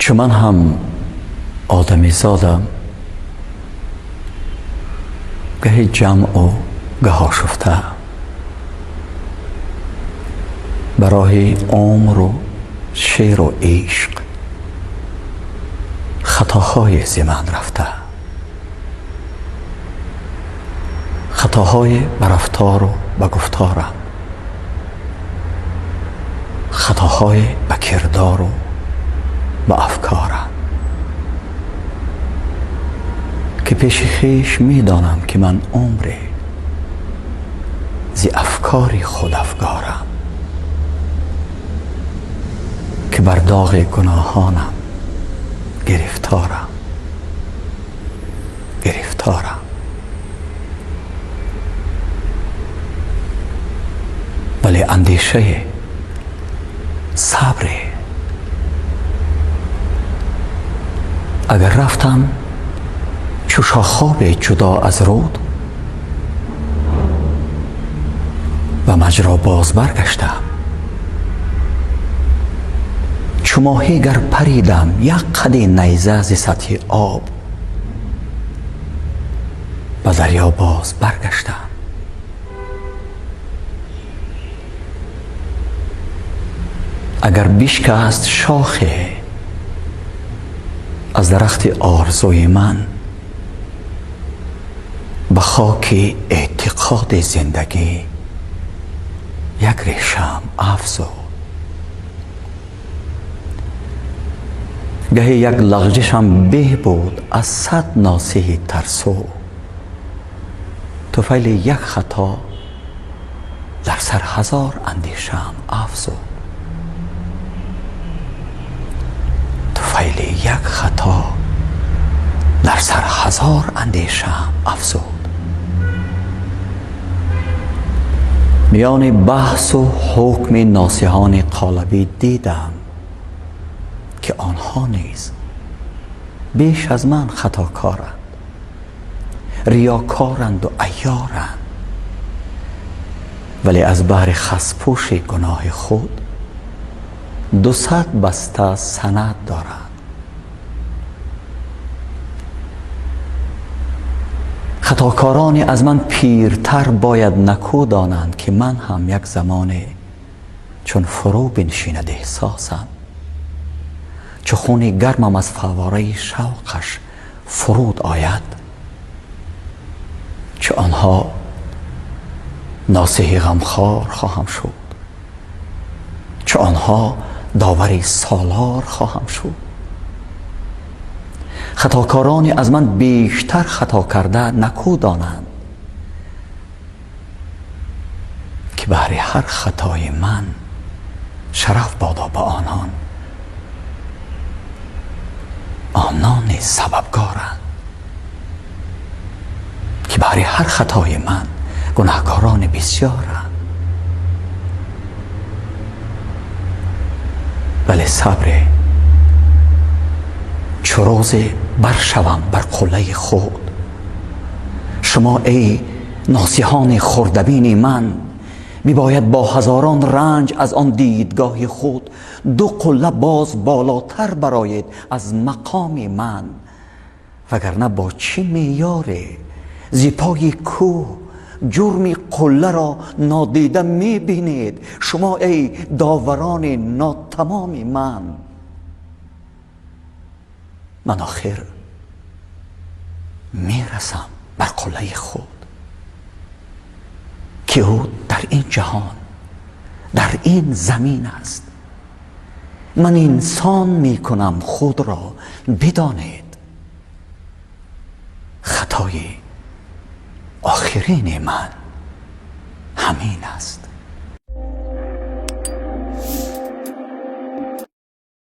چو من هم آدمی زادم، گهی جمع و گه آشفته، برای عمر و شیر و عشق خطاهای ز من رفته، خطاهای به رفتار و به گفتارم، خطاهای به کردار و به افکارم، که پیش خویش میدانم که من عمری ز افکاری خود افگارم، که بر داغ گناهانم گرفتارم. ولی اندیشه صبر، اگر رفتم چو شاخاب جدا از رود، و مجرا باز برگشتم، چو ماهی گر پریدم یک قد نیزه ز سطح آب، به دریا باز برگشتم. اگر بشکست شاخه از درخت آرزوی من، به خاک اعتقاد زندگی یک ریشم افزود. گهی یک لغزشم به بود از 100 ناصح ترسو، طفیل یک خطا در سر 1000 اندیشم افزود. طفیل یک خطا در سر 1000 اندیشم افزود. میان بحث و حکم ناصحان قالبی دیدم که آنها نیز بیش از من خطاکارند، ریاکارند و عیارند، ولی از بهر خسپوش گناه خود 200 بسته سند دارند. خطاکارانی از من پیرتر باید نکو دانند که من هم یک زمانه چون فرو بنشیند احساسم، چو خون گرمم از فواره شوقش فرود آید، چو آنها ناصح غمخوار خواهم شد، چو آنها داور سالار خواهم شد. خطاکارانی از من بیشتر خطا کرده نکو دانند که بهر هر خطای من شرف بادا به آنان نیز سببگارند، که بهر هر خطای من گناهکاران بسیارند. ولی صبر چو روز برشوم بر قله خود، شما ای ناصحان خردبین من، میباید با هزاران رنج از آن دیدگاه خود 2 قله باز بالاتر برآیید از مقام من، وگرنه با چه معیاری ز پای کوه جرم قله را نادیده میبینید شما ای داوران ناتمام من. من آخر میرسم بر قله خود که او در این جهان، در این زمین است. من انسان میکنم خود را بدانید، خطای آخرین من همین است.